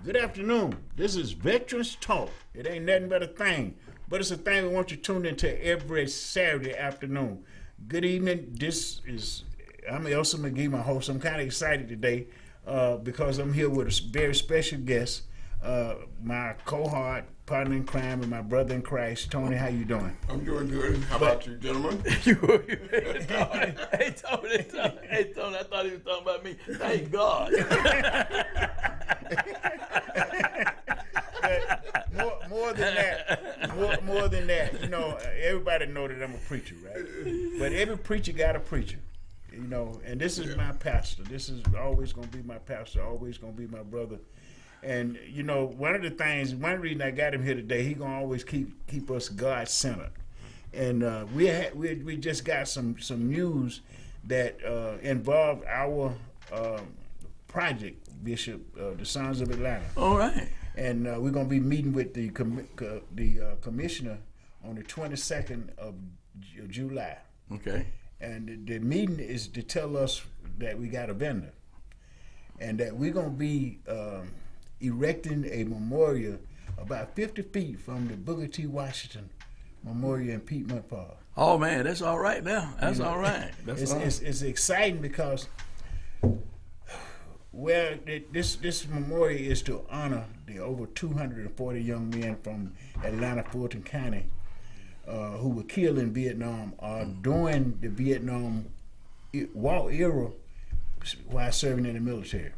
Good afternoon. This is Veterans Talk. It ain't nothing but a thing, but it's a thing we want you tuned into every Saturday afternoon. Good evening. I'm Elsa McGee, my host. I'm kind of excited today because I'm here with a very special guest, my cohort, partner in crime, and my brother in Christ. Tony, how you doing? I'm doing good. How about you, gentlemen? Hey, Tony, I thought he was talking about me. Thank God. But more than that, you know, everybody know that I'm a preacher, right? But every preacher got a preacher, you know, and this is my pastor. This is always going to be my pastor, always going to be my brother. And, you know, one reason I got him here today, he going to always keep us God-centered. And we just got some news that involved our project, Bishop, the Sons of Atlanta. All right. And we're going to be meeting with the commissioner on the 22nd of July. Okay. And the meeting is to tell us that we got a vendor and that we're going to be erecting a memorial about 50 feet from the Booker T. Washington Memorial in Piedmont Park. Oh, man, that's all right now. That's all right. It's exciting because this memorial is to honor the over 240 young men from Atlanta, Fulton County, who were killed in Vietnam or during the Vietnam War era while serving in the military.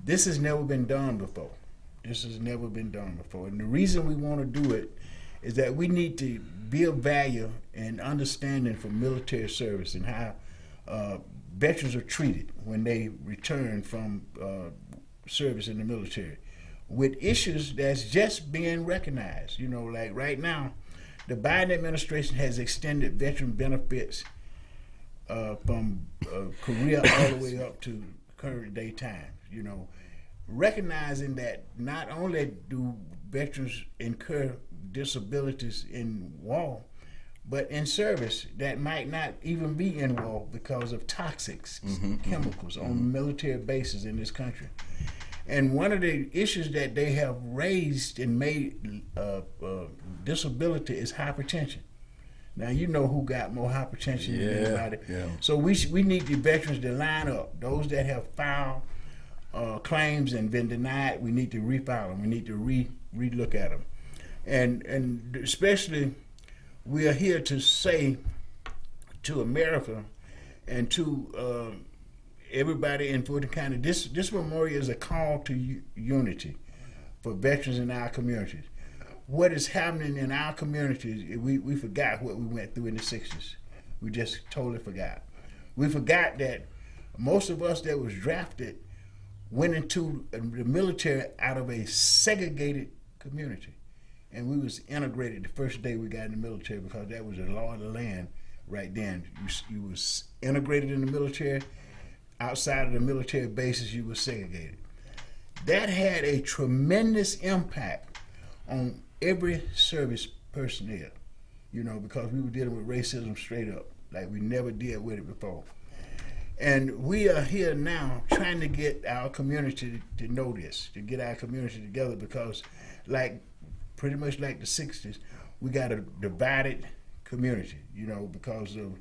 This has never been done before. And the reason we want to do it is that we need to build value and understanding for military service and how veterans are treated when they return from service in the military with issues that's just being recognized. You know, like right now, the Biden administration has extended veteran benefits from Korea all the way up to current day time, you know, recognizing that not only do veterans incur disabilities in war, but in service that might not even be in war because of toxics, chemicals on military bases in this country. And one of the issues that they have raised and made disability is hypertension. Now, you know who got more hypertension than anybody. Yeah. So we need the veterans to line up. Those that have filed claims and been denied, we need to refile them. We need to re-look at them. And especially, we are here to say to America and to everybody in Fulton County, this memorial is a call to unity for veterans in our communities. What is happening in our communities, we forgot what we went through in the 60s. We just totally forgot. We forgot that most of us that was drafted went into the military out of a segregated community. And we was integrated the first day we got in the military because that was the law of the land right then. You was integrated in the military. Outside of the military bases, you were segregated. That had a tremendous impact on every service personnel, you know, because we were dealing with racism straight up, like we never did with it before. And we are here now trying to get our community to know this, to get our community together because pretty much like the 60s, we got a divided community, you know, because of,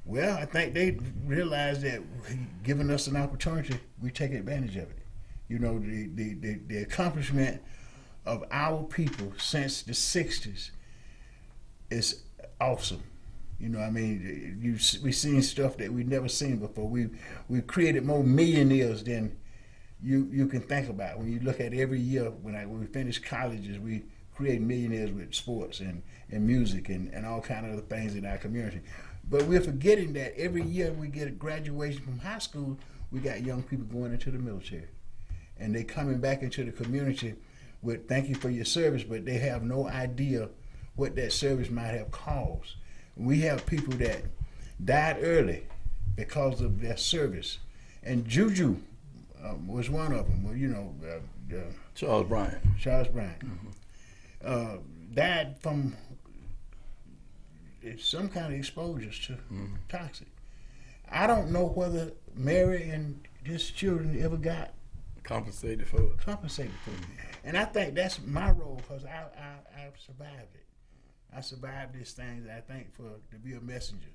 well, I think they realized that giving us an opportunity, we take advantage of it. You know, the accomplishment of our people since the 60s is awesome. You know, I mean, we've seen stuff that we've never seen before. We've created more millionaires than you can think about. When you look at every year, when we finish colleges, we create millionaires with sports and music and all kind of other things in our community. But we're forgetting that every year we get a graduation from high school, we got young people going into the military. And they coming back into the community with thank you for your service, but they have no idea what that service might have caused. We have people that died early because of their service. And Juju was one of them. Well, you know, Charles Bryant. Died from some kind of exposures to toxic. I don't know whether Mary and his children ever got compensated for it. Compensated for it. And I think that's my role because I survived it. I survived these things, I think, to be a messenger.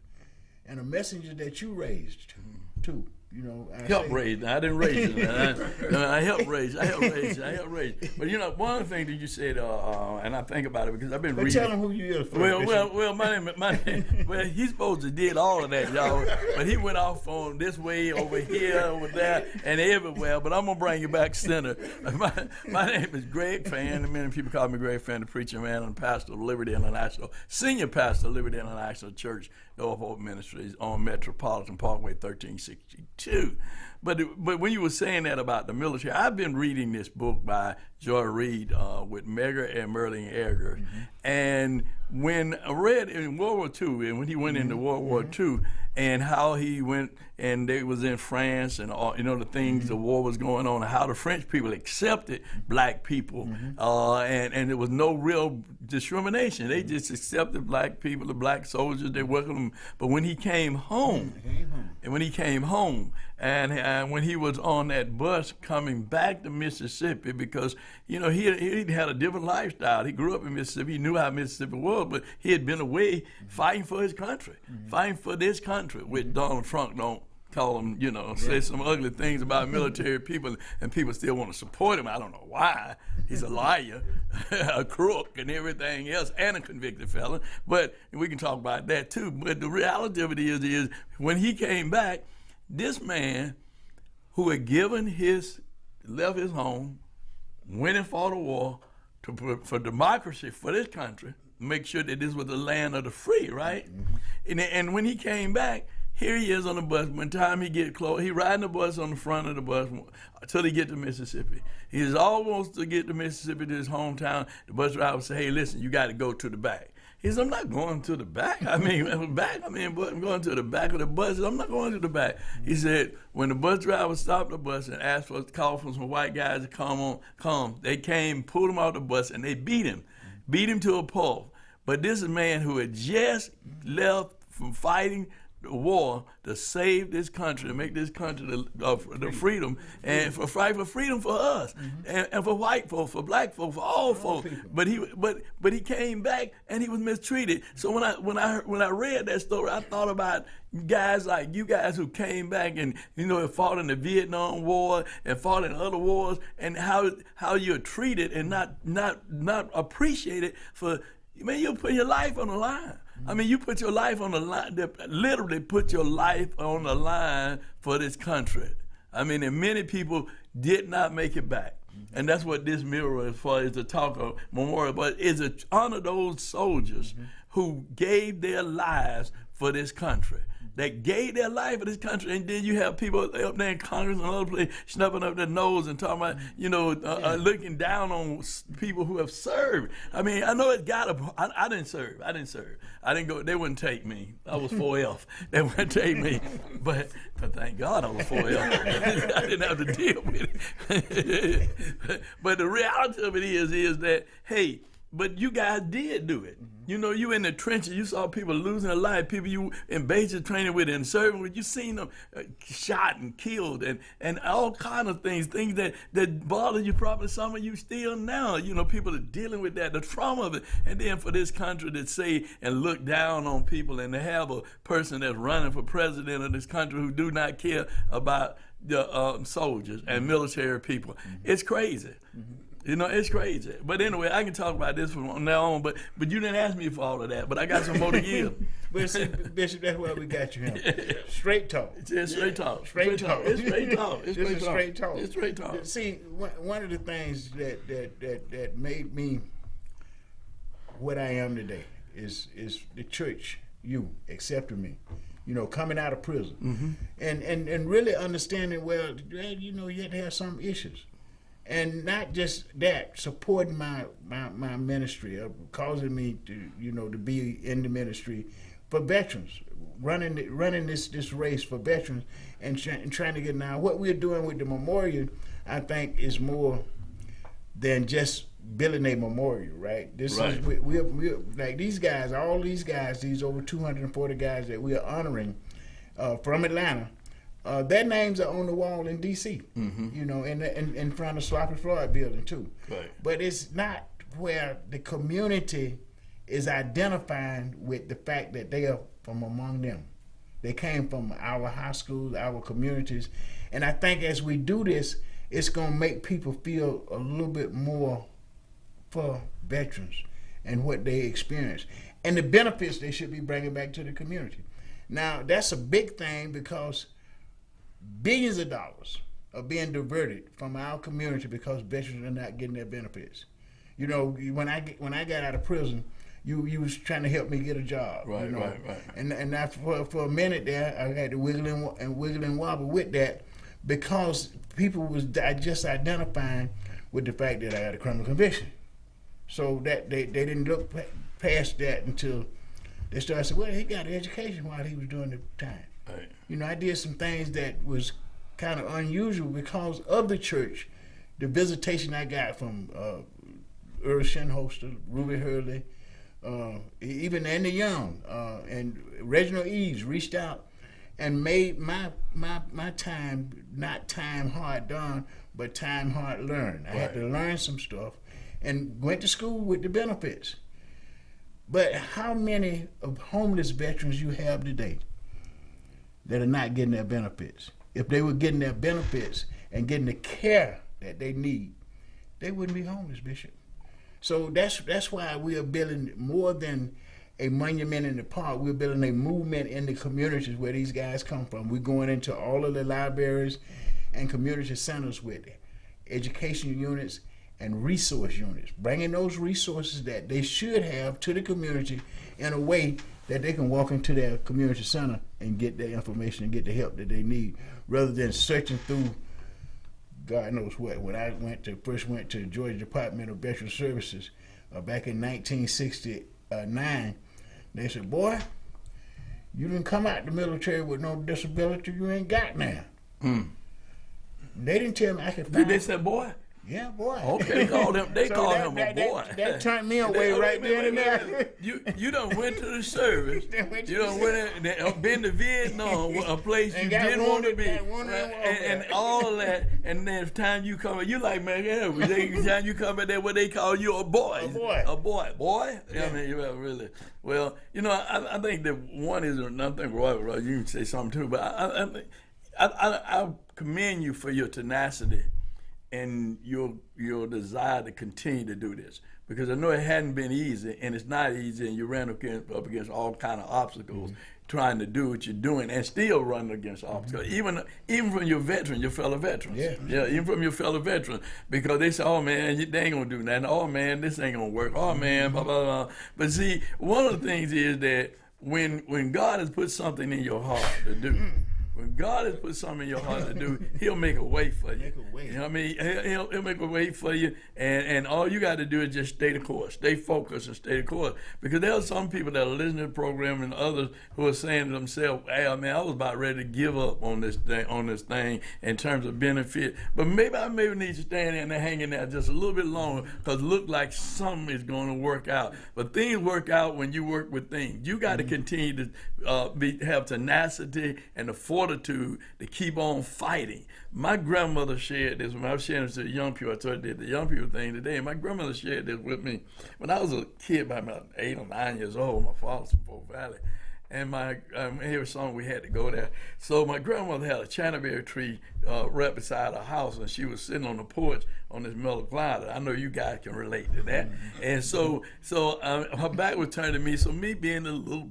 And a messenger that you raised, too. You know, help raise. I didn't raise it. I helped raise. I helped raise. But you know, one of the things that you said, and I think about it because I've been reading. Tell him who you is. Well, my name. Well, he's supposed to did all of that, y'all. But he went off on this way, over here, over there, and everywhere. But I'm gonna bring you back center. My name is Greg Fan. Many people call me Greg Fan, the preacher man. I'm pastor of Liberty International, senior pastor of Liberty International Church, Norfolk Ministries on Metropolitan Parkway 1362. But when you were saying that about the military, I've been reading this book by Joy Reid with Megger and Merlin Egger. And when I read in World War II, and when he went into World War II, and how he went, and they was in France, and all, you know, the things, the war was going on, and how the French people accepted black people, and there was no real discrimination. They just accepted black people, the black soldiers, they welcomed them. But when he came home, and when he was on that bus coming back to Mississippi, because you know he had a different lifestyle. He grew up in Mississippi. He knew how Mississippi was, but he had been away fighting for his country, fighting for this country, which Donald Trump don't call him, you know, say some ugly things about military people, and people still want to support him. I don't know why. He's a liar, a crook, and everything else, and a convicted felon. But we can talk about that too. But the reality of it is when he came back, this man who had left his home, went and fought a war for democracy for this country, make sure that this was the land of the free, right? And when he came back, here he is on the bus. By the time he get close, he riding the bus on the front of the bus until he get to Mississippi. He's almost to get to Mississippi, to his hometown. The bus driver say, "Hey, listen, you got to go to the back." He said, "I'm not going to the back. I'm going to the back of the bus. I'm not going to the back." He said, when the bus driver stopped the bus and asked for some white guys to come, they came, pulled him out the bus, and they beat him to a pulp. But this is a man who had just left from fighting the war to save this country, to make this country the freedom, and fight for freedom for us, and for white folks, for black folks, for all folks. But he came back and he was mistreated. So when I read that story, I thought about guys like you guys who came back and have fought in the Vietnam War and fought in other wars, and how you're treated and not appreciated for. Man, you put your life on the line. I mean, you put your life on the line, literally put your life on the line for this country. I mean, and many people did not make it back. And that's what this mural is for, is to talk of memorial, but is to honor those soldiers who gave their lives for this country. They gave their life for this country, and then you have people up there in Congress and other places snubbing up their nose and talking about, looking down on people who have served. I mean, I know it's I didn't serve. I didn't go. They wouldn't take me. I was 4F. They wouldn't take me. But thank God I was 4F. I didn't have to deal with it. But the reality of it is that, hey, but you guys did do it. You in the trenches, you saw people losing their life, people you in basic training with and serving with, you seen them shot and killed and all kind of things that bother you, probably some of you still now. People are dealing with that, the trauma of it. And then for this country to say and look down on people and to have a person that's running for president of this country who do not care about the soldiers and military people, it's crazy. It's crazy. But anyway, I can talk about this from now on, but you didn't ask me for all of that, but I got some more to give. Bishop, that's why we got you here. Straight talk. It's straight talk. Straight talk. It's straight talk. It's straight talk. It's straight talk. See, one of the things that made me what I am today is the church, you accepting me. Coming out of prison. And really understanding, well, you have to have some issues. And not just that, supporting my ministry, causing me to be in the ministry for veterans, running this race for veterans, and trying to get now. What we're doing with the memorial, I think, is more than just building a memorial, right? This is we're like these guys, all these guys, these over 240 guys that we are honoring from Atlanta. their names are on the wall in D.C. You know, in front of Sloppy Floyd building too. Right. But it's not where the community is identifying with the fact that they are from among them. They came from our high schools, our communities, and I think as we do this, it's gonna make people feel a little bit more for veterans and what they experience and the benefits they should be bringing back to the community. Now, that's a big thing because billions of dollars are being diverted from our community because veterans are not getting their benefits. You know, when I got out of prison, you was trying to help me get a job. Right, you know? right. And I, for a minute there, I had to wiggle and wobble with that because people was just identifying with the fact that I had a criminal conviction. So that they didn't look past that until they started saying, well, he got an education while he was doing the time. Right. You know, I did some things that was kind of unusual because of the church. The visitation I got from Earl Shinholster, Ruby Hurley, even Andy Young, and Reginald Eves reached out and made my time, not time hard done, but time hard learned. I had to learn some stuff and went to school with the benefits. But how many of homeless veterans you have today that are not getting their benefits? If they were getting their benefits and getting the care that they need, they wouldn't be homeless, Bishop. So that's why we are building more than a monument in the park. We're building a movement in the communities where these guys come from. We're going into all of the libraries and community centers with education units and resource units, bringing those resources that they should have to the community in a way that they can walk into their community center and get their information and get the help that they need, rather than searching through God knows what. When I first went to Georgia Department of Veterans Services back in 1969, they said, boy, you didn't come out the military with no disability you ain't got now. They didn't tell me I could find. Did they say, boy? Yeah, boy. Okay, they called him. They called him a boy. That turned me away right there and there. You done went to the service. You done went in, been to Vietnam, a place you didn't want to be, and all of that. And then the time you come, you like, man, every time you come in there, what they call you a boy. A boy. Yeah. I mean, you really. Well, you know, I think that one is nothing. Roy, you can say something too, but I commend you for your tenacity and your desire to continue to do this, because I know it hadn't been easy, and it's not easy, and you ran up against all kind of obstacles trying to do what you're doing, and still running against obstacles, even from your fellow veterans. Yeah, even from your fellow veterans, because they say, oh man, they ain't gonna do nothing. Oh man, this ain't gonna work. Oh man, blah blah blah. But see, one of the things is that when God has put something in your heart to do. When God has put something in your heart to do, He'll make a way for you. You know what I mean? He'll make a way for you, and all you got to do is just stay the course, stay focused, and stay the course. Because there are some people that are listening to the program, and others who are saying to themselves, "Hey, man, I was about ready to give up on this thing in terms of benefit, but maybe I need to stand in there, hang in there just a little bit longer, because it look like something is going to work out. But things work out when you work with things. You got to continue to have tenacity and the fortitude to keep on fighting. My grandmother shared this when I was sharing this to the young people. I told her the young people thing today. And my grandmother shared this with me when I was a kid, by about 8 or 9 years old. My father's from Fort Valley, and here was something we had to go there. So my grandmother had a chinaberry tree right beside her house, and she was sitting on the porch on this mellow glider. I know you guys can relate to that. And so her back was turned to me. So me being a little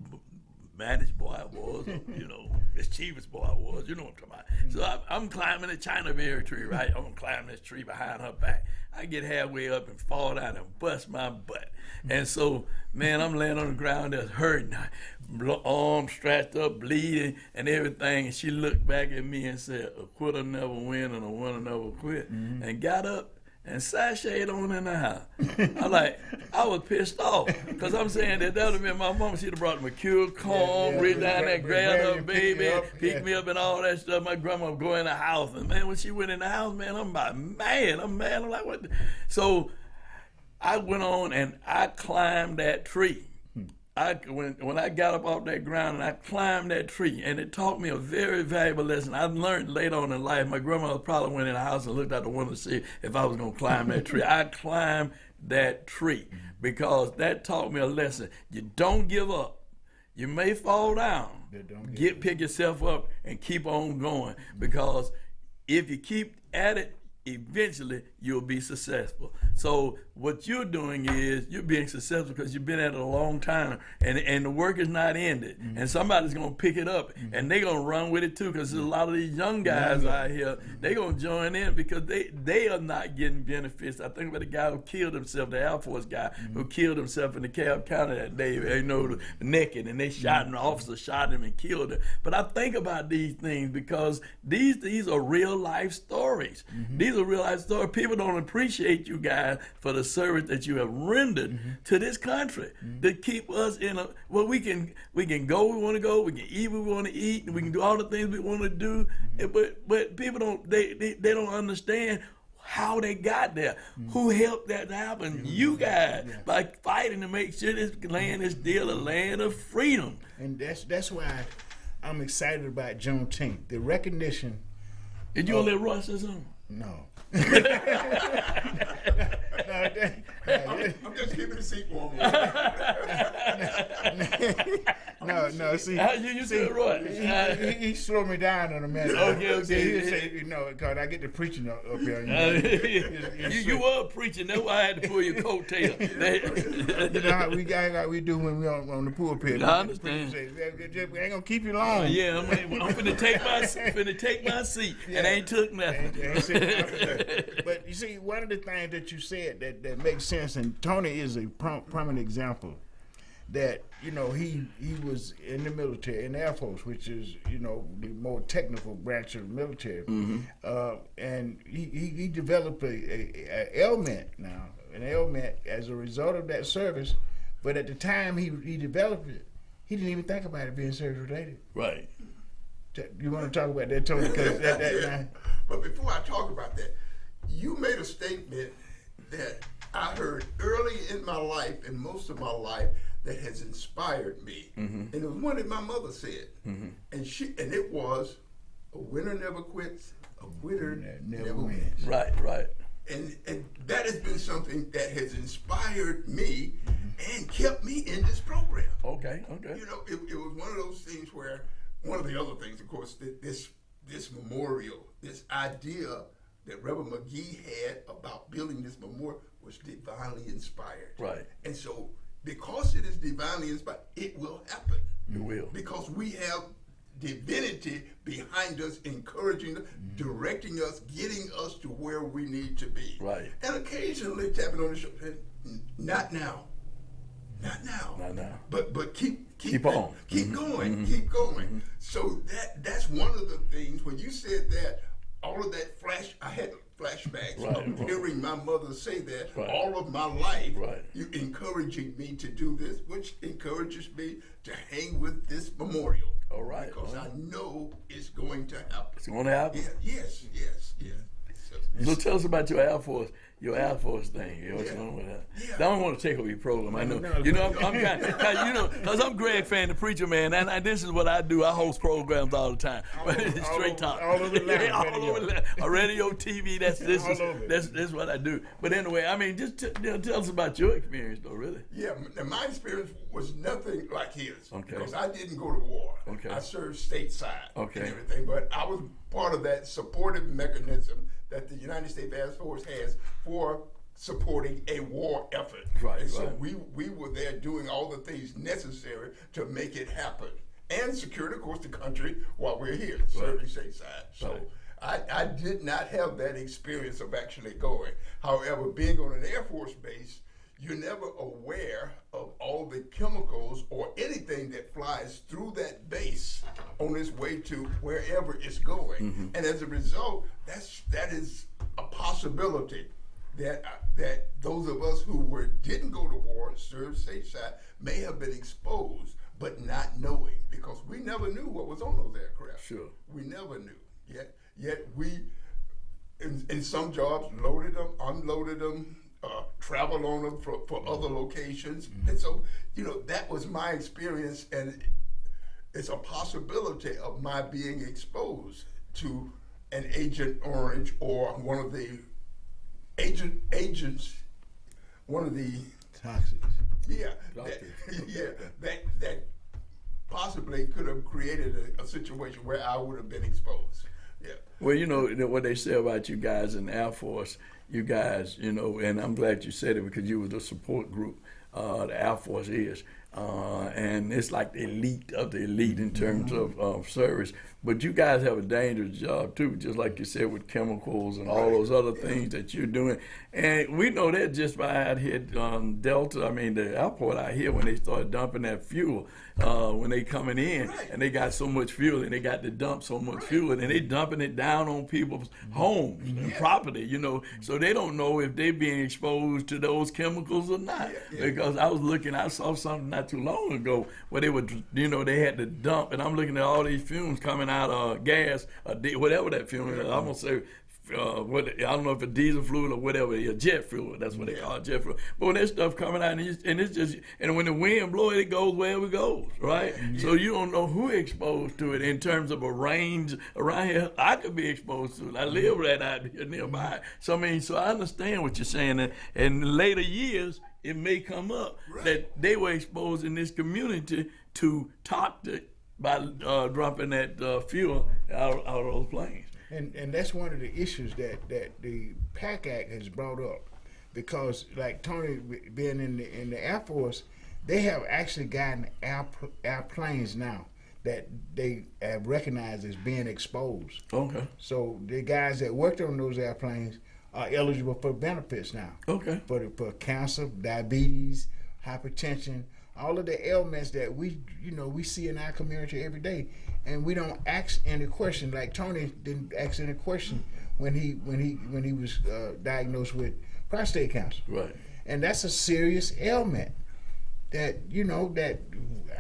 managed boy I was, you know, mischievous boy I was, you know what I'm talking about. So I'm climbing a chinaberry tree, right? I'm climbing this tree behind her back. I get halfway up and fall down and bust my butt. And so, man, I'm laying on the ground that's hurting, arms stretched up, bleeding and everything. And she looked back at me and said, a quitter never win and a winner never quit. And got up and sashayed on in the house. I was pissed off, because I'm saying that would have been my mama. She'd have brought me cured corn, reached down there, grabbed her baby, picked me up and all that stuff. My grandma would go in the house, and man, when she went in the house, man, I'm mad. I'm like, what? So I went on and I climbed that tree. when I got up off that ground and I climbed that tree, and it taught me a very valuable lesson. I learned later on in life. My grandmother probably went in the house and looked out the window to see if I was going to climb that tree. I climbed that tree because that taught me a lesson. You don't give up. You may fall down. Pick yourself up and keep on going, because if you keep at it, eventually you'll be successful. So what you're doing is you're being successful because you've been at it a long time, and the work is not ended. And somebody's going to pick it up, and they're going to run with it too, because there's a lot of these young guys out here, they're going to join in because they are not getting benefits. I think about the guy who killed himself, the Air Force guy who killed himself in the DeKalb County that day, naked, and they shot him, the officer shot him and killed him. But I think about these things because these are real life stories. These are real life stories. People don't appreciate you guys for the service that you have rendered to this country to keep us in a, well, we can go where we want to go, we can eat what we want to eat, and we can do all the things we want to do, but people don't, they don't understand how they got there, who helped that to happen. You guys, by fighting to make sure this land is still a land of freedom. And that's why I'm excited about Juneteenth, the recognition. Did you want to let Roy say something? No. I'm just keeping the seat warm. No. See, you said right. He slowed me down in a minute. Okay. He said, because I get to preaching up here. You were preaching. That's why I had to pull your coattail. You know how we do when we on the pulpit. I understand. We ain't gonna keep you long. Yeah, I'm finna take my seat, and I ain't took nothing. But you see, one of the things that you said that makes sense, and Tony is a prominent example, that he was in the military, in the Air Force, which is the more technical branch of the military, and he developed an ailment as a result of that service. But at the time he developed it, he didn't even think about it being service related. Right. You want to talk about that, Tony? But before I talk about that, you made a statement that I heard early in my life and most of my life that has inspired me. And it was one that my mother said. And it was, a winner never quits, a winner never wins. Right. And that has been something that has inspired me and kept me in this program. Okay. It was one of those things where, one of the other things, of course, this memorial, this idea that Reverend McGee had about building this memorial was divinely inspired. Right. And so, because it is divinely inspired, it will happen. It will. Because we have divinity behind us, encouraging us, directing us, getting us to where we need to be. Right. And occasionally tapping on the shoulder, not now. Not now. But keep on. Keep going. Keep going. So that's one of the things, when you said that, all of that I had flashbacks of hearing my mother say that all of my life, you encouraging me to do this, which encourages me to hang with this memorial. All right. Because I know it's going to happen. It's going to happen? Yes. So tell us about your Air Force thing. What's going on with that? Yeah. I don't want to take over your program. I know. Because I'm Greg Fan, the preacher man, and this is what I do. I host programs all the time. Straight talk. All over the land. All over the land. Radio, TV, that's what I do. But anyway, I mean, just tell us about your experience, though, really. Yeah, my experience was nothing like his. Okay. Because I didn't go to war. Okay. I served stateside. Okay. And everything. But I was part of that supportive mechanism that the United States Air Force has for supporting a war effort. Right. And so we were there doing all the things necessary to make it happen. And secure, of course, the country while we're here, serving stateside. So I did not have that experience of actually going. However, being on an Air Force base, you're never aware of all the chemicals or anything that flies through that base on its way to wherever it's going. And as a result, that is a possibility that those of us who didn't go to war, served stateside, may have been exposed, but not knowing, because we never knew what was on those aircraft. Sure. We never knew. Yet we, in some jobs, loaded them, unloaded them, travel on them for other locations. And so, you know, that was my experience, and it's a possibility of my being exposed to an Agent Orange or one of the agents, one of the Toxics. yeah, that possibly could have created a situation where I would have been exposed. Yeah. Well, you know what they say about you guys in the Air Force. You guys, you know, and I'm glad you said it because you were the support group. The Air Force is, and it's like the elite of the elite in terms of service. But you guys have a dangerous job too, just like you said, with chemicals and all those other things that you're doing. And we know that just by out here Delta, I mean the airport out here, when they started dumping that fuel, when they coming in, and they got so much fuel, and they got to dump so much fuel, and they dumping it down on people's homes and property, you know, so they don't know if they being exposed to those chemicals or not. Because I saw something not too long ago where they would, you know, they had to dump, and I'm looking at all these fumes coming out of gas, whatever that fume is. I'm gonna say, I don't know if it's diesel fluid or whatever, jet fuel. That's what they call it, jet fuel. But when that stuff coming out, and it's just, and when the wind blows, it goes wherever it goes, right? So you don't know who exposed to it in terms of a range around here. I could be exposed to it. I live right out here nearby. So I mean, so I understand what you're saying. That in later years, it may come up that they were exposed in this community to toxic by dropping that fuel out of those planes. And that's one of the issues that the PAC Act has brought up, because like Tony being in the Air Force, they have actually gotten airplanes now that they have recognized as being exposed. Okay. So the guys that worked on those airplanes are eligible for benefits now. Okay. For cancer, diabetes, hypertension, all of the ailments that we see in our community every day, and we don't ask any question. Like Tony didn't ask any question when he was diagnosed with prostate cancer. Right. And that's a serious ailment that that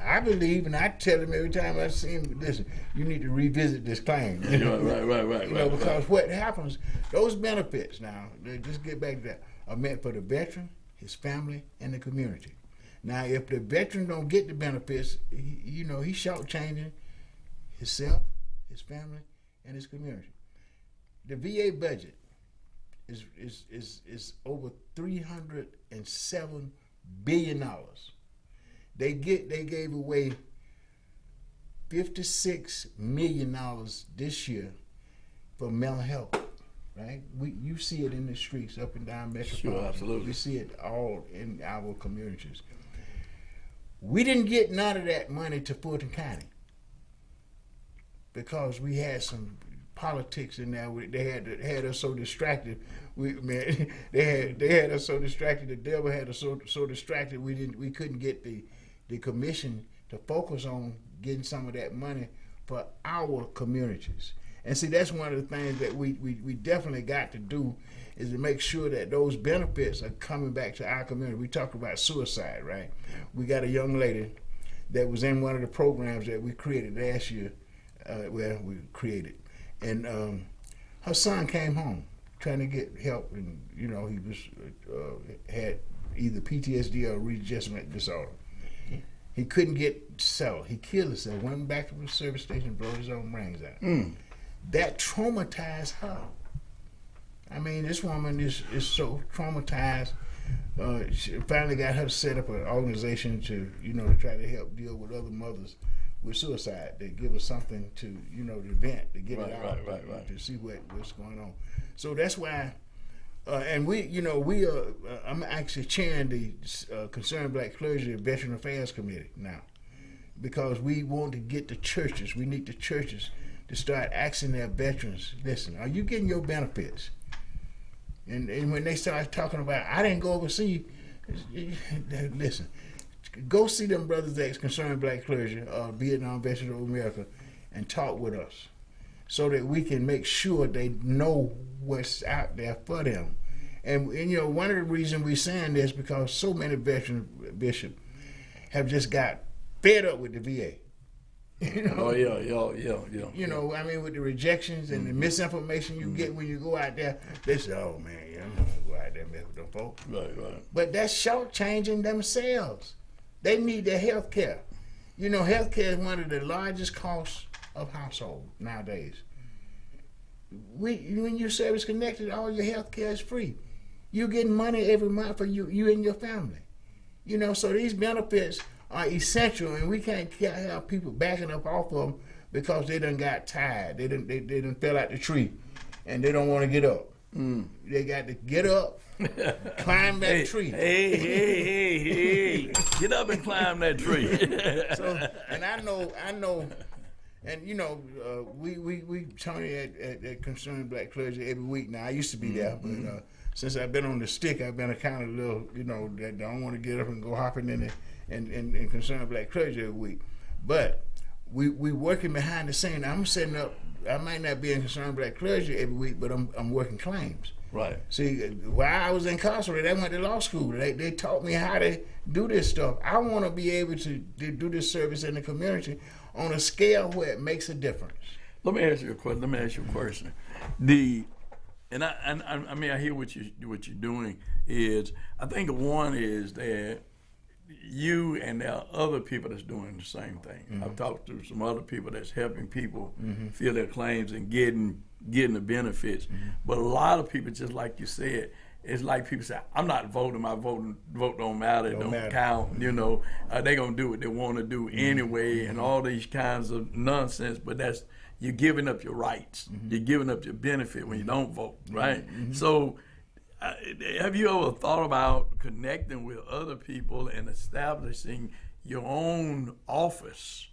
I believe, and I tell him every time I see him, listen, you need to revisit this claim. Right. Because what happens, those benefits now, just get back to that, are meant for the veteran, his family, and the community. Now, if the veteran don't get the benefits, he's shortchanging himself, his family, and his community. The VA budget is over $307 billion. They gave away $56 million this year for mental health. Right? You see it in the streets up and down Metropolitan. Sure, absolutely. We see it all in our communities. We didn't get none of that money to Fulton County because we had some politics in there. They had us so distracted. They had us so distracted. The devil had us so distracted. We couldn't get the commission to focus on getting some of that money for our communities. And see, that's one of the things that we definitely got to do, is to make sure that those benefits are coming back to our community. We talked about suicide, right? We got a young lady that was in one of the programs that we created last year, and her son came home trying to get help, and he was had either PTSD or readjustment disorder. He couldn't get settled. He killed himself, went back to the service station, blew his own brains out. That traumatized her. I mean, this woman is so traumatized. She finally got her to set up an organization to try to help deal with other mothers with suicide. They give us something to to vent, to get it out, to see what's going on. So that's why. And we are. I'm actually chairing the Concerned Black Clergy Veteran Affairs Committee now, because we want to get the churches. We need the churches to start asking their veterans, listen, are you getting your benefits? And when they start talking about, I didn't go overseas, listen, go see them brothers that's Concerned Black Clergy, Vietnam Veterans of America, and talk with us so that we can make sure they know what's out there for them. And one of the reasons we're saying this, because so many veterans, Bishop, have just got fed up with the VA. Oh yeah. I mean, with the rejections and the misinformation you get when you go out there, they say, "Oh man, I'm gonna go out there, can't mess with them folks. Right, right. But that's shortchanging themselves. They need their health care. You know, health care is one of the largest costs of household nowadays. When you're service connected, all your health care is free. You're getting money every month for you and your family. You know, so these benefits are essential, and we can't have people backing up off of them because they done got tired. They done fell out the tree, and they don't want to get up. They got to get up, climb that tree. Hey, get up and climb that tree. So, and I know, and you know, we Tony at Concerned Black Clergy every week. Now I used to be there, but since I've been on the stick, I've been a kind of little, you know, that don't want to get up and go hopping in and Concerned Black Clergy every week. But we working behind the scene. I'm setting up. I might not be in Concerned Black Clergy every week, but I'm working claims. Right. See, while I was incarcerated, I went to law school. They taught me how to do this stuff. I want to be able to do this service in the community on a scale where it makes a difference. Let me ask you a question. I mean, I hear what you're doing. Is I think one is that you and there are other people that's doing the same thing. I've talked to some other people that's helping people fill their claims and getting the benefits. But a lot of people, just like you said, it's like people say, I'm not voting, my vote don't matter, it don't count, you know, they're going to do what they want to do anyway, and all these kinds of nonsense, but you're giving up your rights. You're giving up your benefit when you don't vote, right? So have you ever thought about connecting with other people and establishing your own office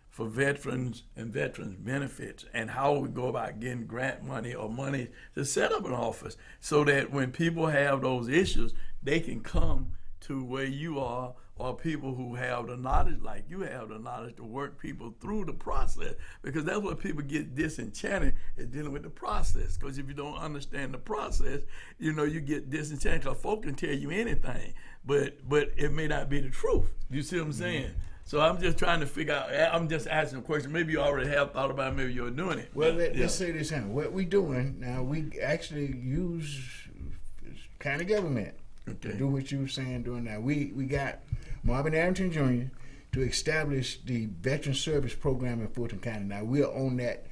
for veterans and veterans benefits, and how we go about getting grant money or money to set up an office so that when people have those issues, they can come to where you are, or people who have the knowledge like you have the knowledge to work people through the process, because that's what people get disenchanted, is dealing with the process. Because if you don't understand the process, you know, you get disenchanted, because folk can tell you anything, but it may not be the truth. You see what I'm saying? So I'm just trying to figure out, I'm just asking a question. Maybe you already have thought about it, maybe you're doing it. Well, let's say this here. What we doing now, we actually use county government to do what you were saying doing now. We got Marvin Arrington Jr. to establish the Veteran Service Program in Fulton County. Now, we're on that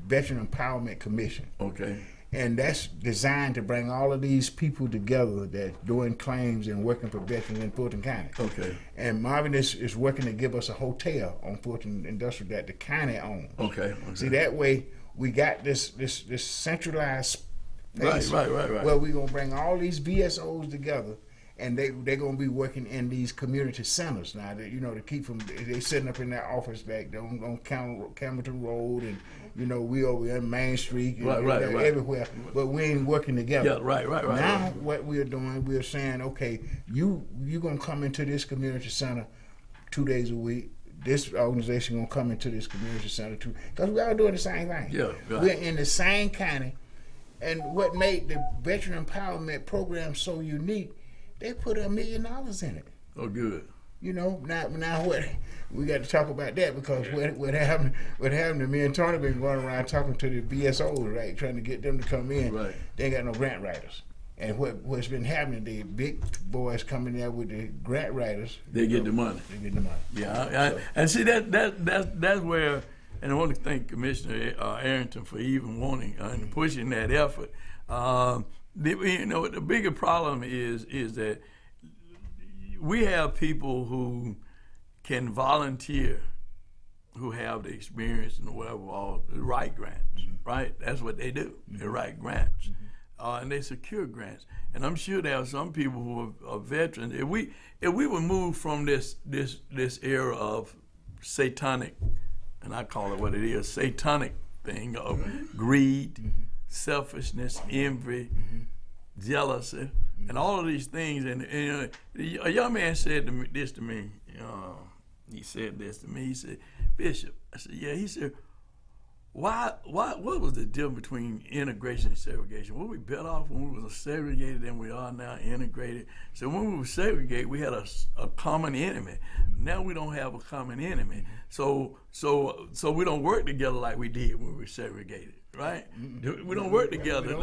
Veteran Empowerment Commission. Okay. And that's designed to bring all of these people together that's doing claims and working for veterans in Fulton County. Okay. And Marvin is working to give us a hotel on Fulton Industrial that the county owns. Okay. See, that way we got this centralized place right. where we're going to bring all these VSOs together, and they're going to be working in these community centers now. You know, to keep them, they sitting up in their office back there on Campbellton Road, and you know, we over in Main Street, right. Everywhere, but we ain't working together. Yeah, right. Now, what we're doing, we're saying, okay, you gonna come into this community center 2 days a week. This organization gonna come into this community center too, because we all doing the same thing. Yeah, right. We're in the same county, and what made the Veteran Empowerment Program so unique, they put $1 million in it. Oh, good. You know, now what we got to talk about that, because what happened to me and Tony been going around talking to the VSOs, right, trying to get them to come in. Right. They ain't got no grant writers. And what's been happening, the big boys coming there with the grant writers, they get the money. They get the money. Yeah, and see that's where, and I want to thank Commissioner Arrington for even wanting and pushing that effort. You know, the bigger problem is that we have people who can volunteer, who have the experience and whatever, all write grants, right? That's what they do. They write grants, and they secure grants. And I'm sure there are some people who are veterans. If we would move from this era of satanic, and I call it what it is, satanic thing of greed, selfishness, envy, jealousy, and all of these things. And a young man said this to me. He said this to me. He said, "Bishop," I said, "Yeah." He said, what was the difference between integration and segregation? Were we better off when we were segregated than we are now integrated? So when we were segregated, we had a common enemy. Now we don't have a common enemy. So we don't work together like we did when we were segregated, right? We don't work together.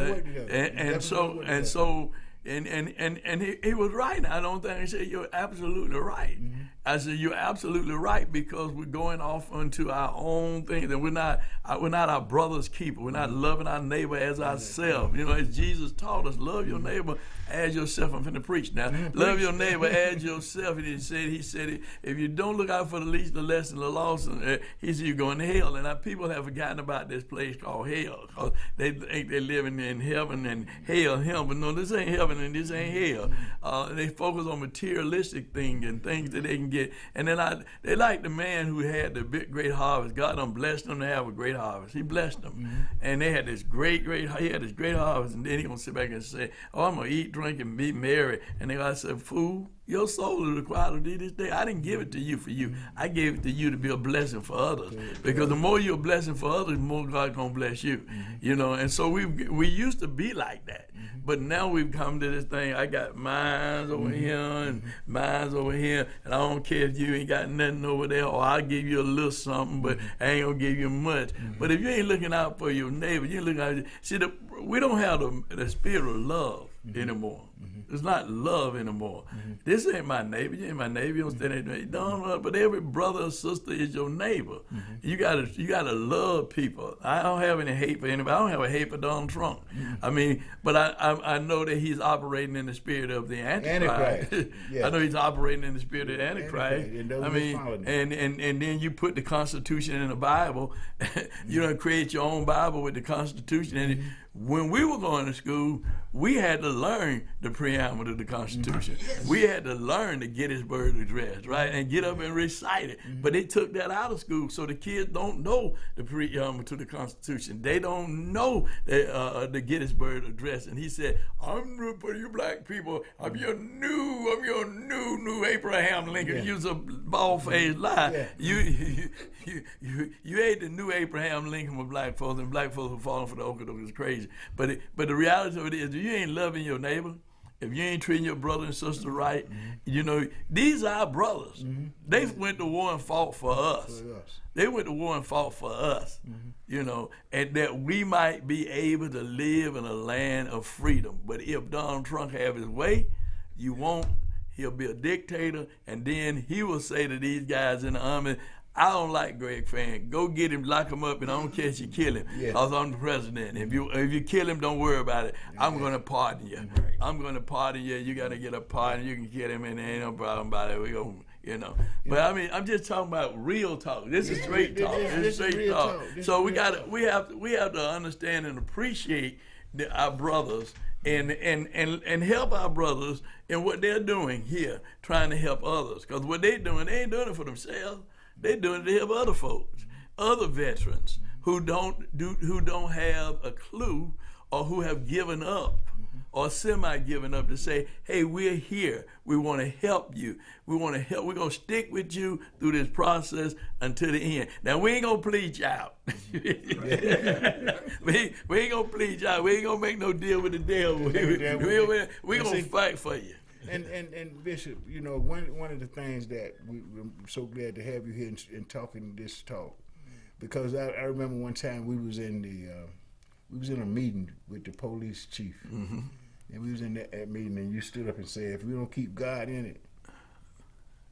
And so And he was right. And I don't think I said, you're absolutely right. I said, you're absolutely right, because we're going off into our own things, and we're not our brother's keeper. We're not loving our neighbor as ourselves. You know, as Jesus taught us, love your neighbor as yourself. I'm finna preach now. Love your neighbor as yourself. And he said, if you don't look out for the least, the less, and the lost, he said, you're going to hell. And our people have forgotten about this place called hell, because they think they're living in heaven and hell. But no, this ain't heaven and this ain't hell. They focus on materialistic things and things that they can get. And then they like the man who had the big, great harvest. God done blessed them to have a great harvest. He blessed them. And they had this great harvest. And then he gonna sit back and say, oh, I'm gonna eat, drink, and be merry. And then I said, fool, your soul is required to do this day. I didn't give it to you for you. I gave it to you to be a blessing for others. Because the more you're a blessing for others, the more God gonna bless you. You know, and so we used to be like that. But now we've come to this thing, I got mines over here and mines over here, and I don't care if you ain't got nothing over there, or I'll give you a little something, but I ain't gonna give you much. But if you ain't looking out for your neighbor, you looking out. See, we don't have the spirit of love anymore. It's not love anymore. This ain't my neighbor. You ain't my neighbor. You don't stand there. Don't, but every brother or sister is your neighbor. You gotta love people. I don't have any hate for anybody. I don't have a hate for Donald Trump. I mean, but I know that he's operating in the spirit of the Antichrist. Yes. I know he's operating in the spirit of the Antichrist. I mean, and then you put the Constitution in the Bible. You don't create your own Bible with the Constitution. And when we were going to school, we had to learn the preamble of the Constitution. We had to learn the Gettysburg Address, right, and get up and recite it. But they took that out of school, so the kids don't know the preamble to the Constitution. They don't know the Gettysburg Address. And he said, "I'm for you black people. I'm your new Abraham Lincoln." Use a bald-faced lie. You ain't the new Abraham Lincoln with black folks, and black folks are falling for the okey-doke. It's crazy. But the reality of it is, if you ain't loving your neighbor, if you ain't treating your brother and sister right, you know, these are our brothers. They went to war and fought for us. They went to war and fought for us, you know, and that we might be able to live in a land of freedom. But if Donald Trump have his way, you won't. He'll be a dictator, and then he will say to these guys in the army, I don't like Greg Fan. Go get him, lock him up, and I don't care if you kill him. Because I'm the president. If you kill him, don't worry about it. I'm going to pardon you. I'm going to pardon you. You got to get a pardon. You can kill him, and there ain't no problem about it. We go, you know. But I mean, I'm just talking about real talk. This is straight talk. This is straight talk. So we have to understand and appreciate our brothers and help our brothers in what they're doing here, trying to help others. Because what they're doing, they ain't doing it for themselves. They're doing it to help other folks, other veterans who don't have a clue, or who have given up or semi-given up, to say, hey, we're here. We want to help you. We want to help. We're going to stick with you through this process until the end. Now, we ain't going to plead you out. we ain't going to plead you out. We ain't going to make no deal with the devil. We're going to fight for you. And Bishop, you know, one of the things that we're so glad to have you here and talking this talk, because I remember one time we was in a meeting with the police chief, and we was in that meeting, and you stood up and said, if we don't keep God in it,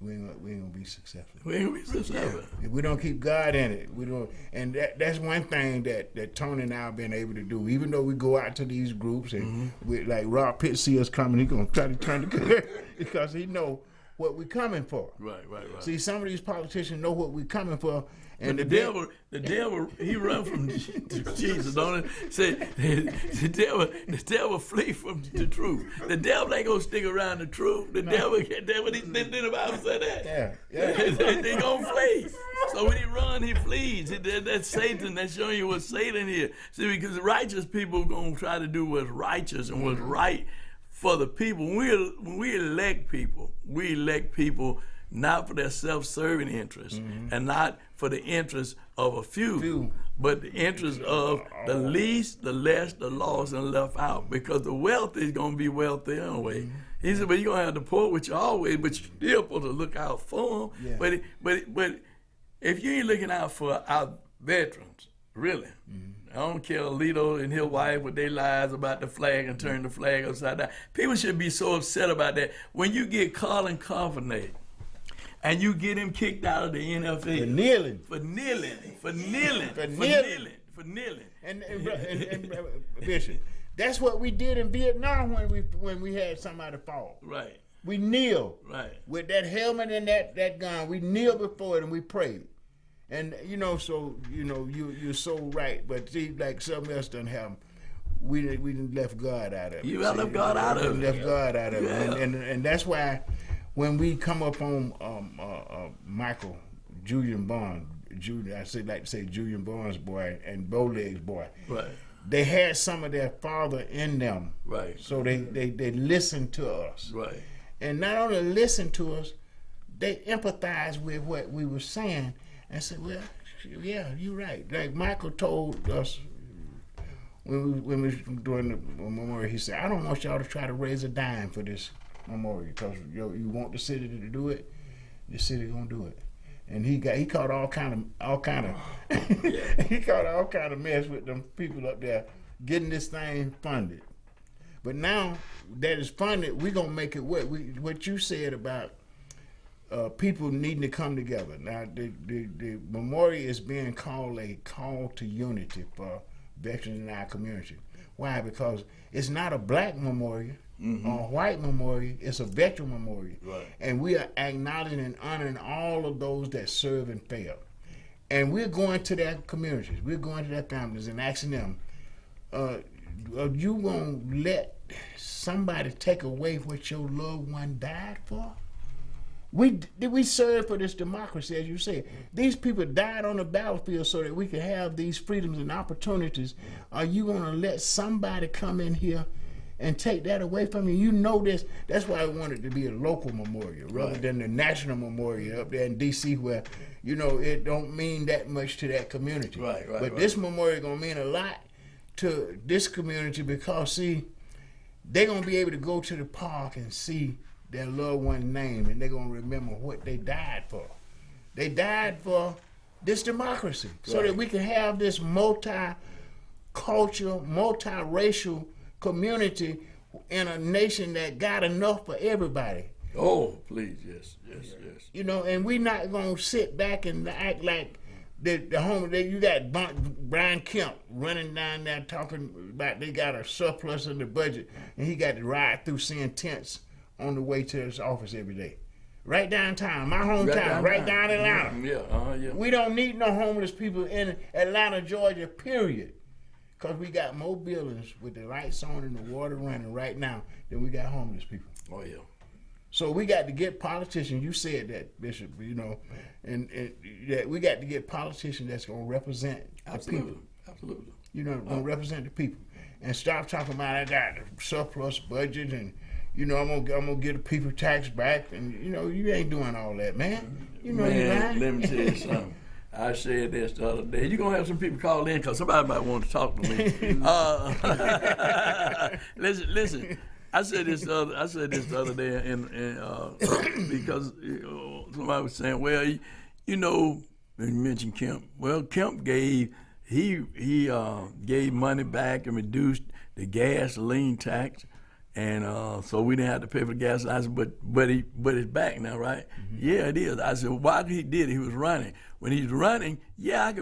we ain't gonna be successful. We ain't gonna be successful. If we don't keep God in it, we don't. And that's one thing that Tony and I have been able to do. Even though we go out to these groups and we, like Rob Pitt see us coming, he gonna try to turn the because he know what we're coming for. Right. See, some of these politicians know what we're coming for. And the devil, he run from Jesus, don't he? Say the devil flee from the truth. The devil ain't gonna stick around the truth. The devil, didn't the Bible say that? Yeah. They gonna flee. So when he run, he flees. That's Satan. That's showing you what Satan is. See, because righteous people gonna try to do what's righteous and what's right for the people. When we elect people not for their self-serving interests and not for the interest of a few, but the interest of the least, the less, the lost, and left out. Because the wealthy is going to be wealthy anyway. He said, but you're going to have the poor with you always, but you're still supposed to look out for them. Yeah. But if you ain't looking out for our veterans, Really? I don't care Alito and his wife with their lies about the flag and turn the flag upside down. People should be so upset about that. When you get Colin Kaepernick and you get him kicked out of the NFL. For kneeling. And Bishop, that's what we did in Vietnam when we had somebody fall. Right. We kneel. Right. With that helmet and that gun. We kneel before it and we prayed. And you're so right. But see, like something else done happen. We didn't left God out of it. You left God out of it. Left God out of it. And that's why when we come up on Michael Julian Bond, like to say Julian Bond's boy and Bowleg's boy. Right. They had some of their father in them. Right. So they listened to us. Right. And not only listen to us, they empathize with what we were saying and said, well, yeah, you're right. Like Michael told us when we were doing the memorial, he said, I don't want y'all to try to raise a dime for this memorial because you want the city to do it, the city gonna do it. And he caught all kind of he caught all kind of mess with them people up there getting this thing funded. But now that it's funded, we're gonna make it work. What you said about people needing to come together. Now the memorial is being called a call to unity for veterans in our community. Why? Because it's not a black memorial or a white memorial, it's a veteran memorial. Right. And we are acknowledging and honoring all of those that serve and fail. And we're going to their communities, we're going to their families and asking them, you gonna let somebody take away what your loved one died for? We serve for this democracy, as you said. These people died on the battlefield so that we could have these freedoms and opportunities. Are you gonna let somebody come in here and take that away from you? You know this. That's why I wanted to be a local memorial rather than the national memorial up there in D.C. where, it don't mean that much to that community. But this memorial gonna mean a lot to this community because, see, they're gonna be able to go to the park and see their loved one's name and they're gonna remember what they died for. They died for this democracy so that we can have this multicultural, multiracial community in a nation that got enough for everybody. Oh, please, yes. And we're not gonna sit back and act like the home. You got Brian Kemp running down there talking about they got a surplus in the budget, and he got to ride through seeing tents on the way to his office every day. Right downtown, my hometown, right down in Atlanta. We don't need no homeless people in Atlanta, Georgia, period. Because we got more buildings with the lights on and the water running right now than we got homeless people. Oh, yeah. So we got to get politicians, you said that, Bishop, and that we got to get politicians that's going to represent the people. Absolutely. Going to represent the people. And stop talking about I got a surplus budget and, I'm gonna get the people tax back, and you ain't doing all that, man. You're lying. Let me tell you something. I said this the other day. You're gonna have some people call in because somebody might want to talk to me. Listen. I said this the other day, and because somebody was saying, well, when you mentioned Kemp. Well, Kemp gave money back and reduced the gasoline tax. And so we didn't have to pay for the gas. I said, but it's back now, right? Mm-hmm. Yeah, it is. I said, why he did it? He was running. When he's running, I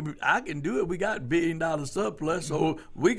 can do it. We got $1 billion surplus, so we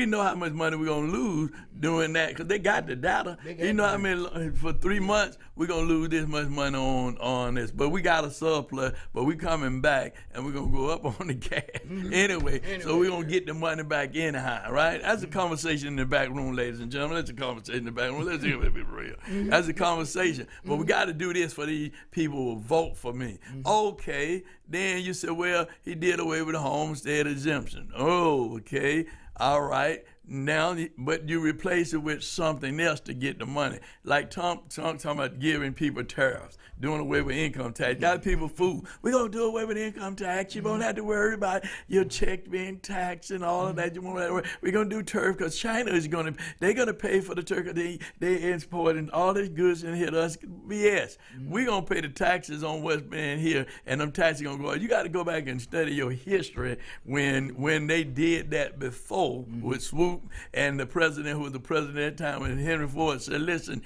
know how much money we're gonna lose doing that because they got the data. How many for 3 months we're gonna lose this much money on this, but we got a surplus. But we coming back and we're gonna go up on the gas anyway. So we're gonna get the money back anyhow, right? That's a conversation in the back room, ladies and gentlemen. That's a conversation in the back room. Let's be real. That's a conversation. But we got to do this for these people who vote for me. Okay. Then you say, well, he did away with the homestead exemption. Oh, okay. All right. now, but you replace it with something else to get the money. Like Trump talking about giving people tariffs, doing away with income tax. Got people food. We're going to do away with income tax. You won't have to worry about your check being taxed and all of that. You won't have to worry. We're going to do tariff because China is going to, they're going to pay for the tariff. They importing all these goods and hit us. BS. We're going to pay the taxes on what's been here, and them taxes going to go out. You got to go back and study your history when they did that before with Swoop and the president who was the president at the time, when Henry Ford said, listen,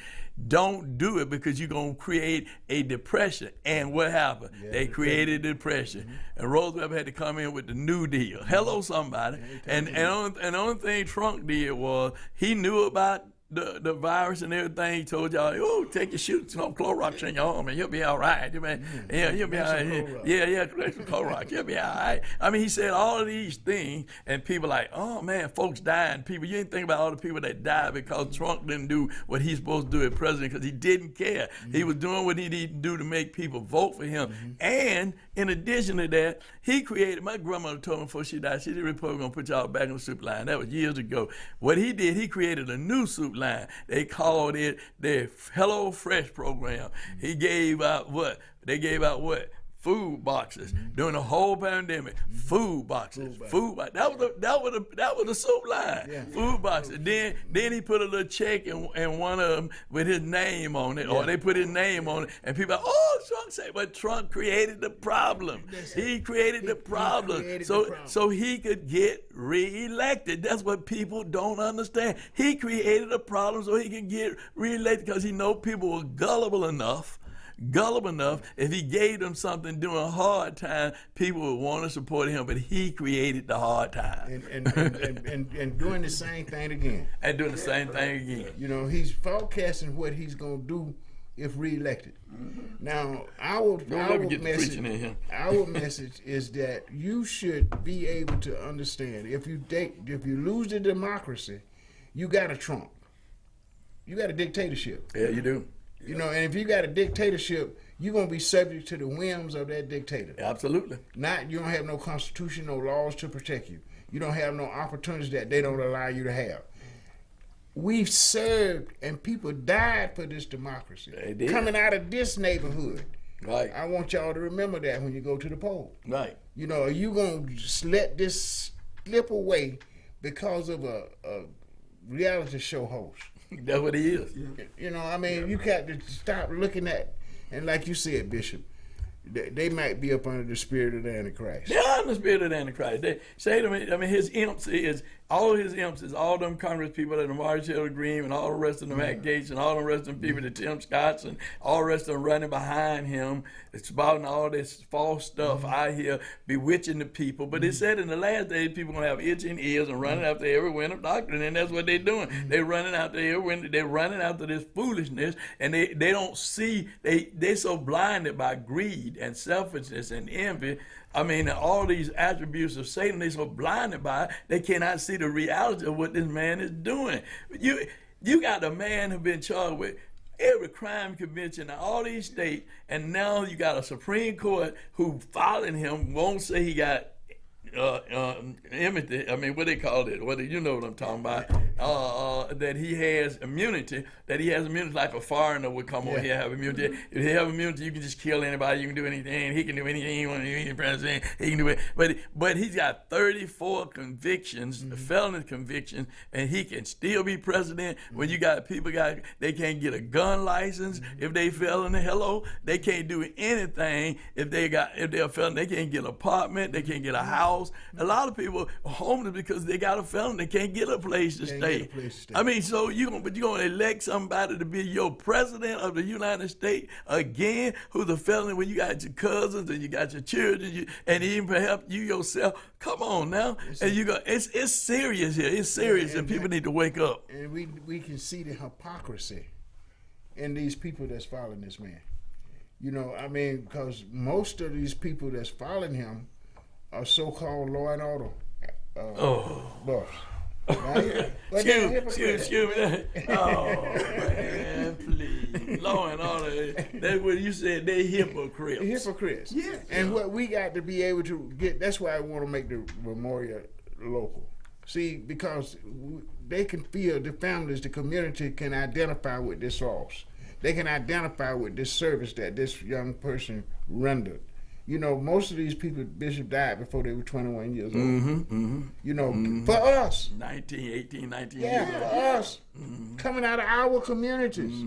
don't do it because you're going to create a depression. And what happened? Yeah, they created a depression. And Roosevelt had to come in with the New Deal. Hello, somebody. And the only thing Trump did was he knew about the virus and everything. He told y'all, oh, take your shoot some Clorox in your arm and you'll be all right. You'll be all right. Yeah, Clorox. You'll be all right. I mean, he said all of these things, and people like, oh man, folks dying. People, you ain't think about all the people that died because Trump didn't do what he's supposed to do as president because he didn't care. He was doing what he needed to do to make people vote for him. And in addition to that, he created, my grandmother told me before she died, she said, Republic gonna put y'all back on the soup line. That was years ago. What he did, he created a new soup line. They called it the Hello Fresh program. He gave out what? They gave out what? Food boxes during the whole pandemic. Food boxes. That was the soup line. Yeah. Food boxes. Then he put a little check in one of them with his name on it, or they put his name on it, and people are, oh, Trump said, but Trump created the problem. He created the problem. So he could get reelected. That's what people don't understand. He created a problem so he could get reelected because he know people were gullible enough, if he gave them something during a hard time, people would want to support him, but he created the hard time. And doing the same thing again. And doing the same thing again. You know, he's forecasting what he's going to do if reelected. Now, our message is that you should be able to understand, if you lose the democracy, you got a Trump. You got a dictatorship. Yeah, you do. You know, and if you got a dictatorship, you're going to be subject to the whims of that dictator. Absolutely. You don't have no constitution, no laws to protect you. You don't have no opportunities that they don't allow you to have. We've served, and people died for this democracy. They did. Coming out of this neighborhood. Right. I want y'all to remember that when you go to the poll. Right. You know, are you going to just let this slip away because of a reality show host? That's what he is. You know, I mean, you got to stop looking at, and like you said, Bishop, they might be up under the spirit of the Antichrist. They're under the spirit of the Antichrist. They say to me, I mean, his imps is all them Congress people that are Marjorie Taylor Greene and all the rest of them Matt Gaetz and all the rest of them people, the Tim Scotts and all the rest of them running behind him, spouting all this false stuff out here, bewitching the people. But it said in the last days, people going to have itching ears and running after every wind of doctrine, and that's what they're doing. They're running after every wind. They're running after this foolishness, and they don't see, they're so blinded by greed and selfishness and envy. I mean, all these attributes of Satan, they're so blinded by it, they cannot see the reality of what this man is doing. You got a man who's been charged with every crime convention in all these states, and now you got a Supreme Court who following him won't say he got immunity. I mean, what they call it? Whether you know what I'm talking about? That he has immunity. That he has immunity, like a foreigner would come over here and have immunity. If he have immunity, you can just kill anybody. You can do anything. He can do anything. He want to do president. He can do it. But he's got 34 convictions, felony convictions, and he can still be president. When you got people they can't get a gun license if they felony. Hello, they can't do anything if they're a felony. They can't get an apartment. They can't get a house. A lot of people are homeless because they got a felony. They can't get a place to stay. I mean, so you're gonna elect somebody to be your president of the United States again, who's a felony when you got your cousins and you got your children, and even perhaps you yourself. Come on now, it's serious here. It's serious, and people need to wake up. And we can see the hypocrisy in these people that's following this man. You know, I mean, because most of these people that's following him are so-called law and order buffs. Excuse me. Oh, man, please. Law and order, that's what you said, they hypocrites. Hypocrites. Yeah. And what we got to be able to get, that's why I want to make the memorial local. See, because they can feel, the families, the community can identify with this loss. They can identify with this service that this young person rendered. You know, most of these people, Bishop, died before they were 21 years old. You know, for us. 18, 19 Yeah, years for old. us. Coming out of our communities.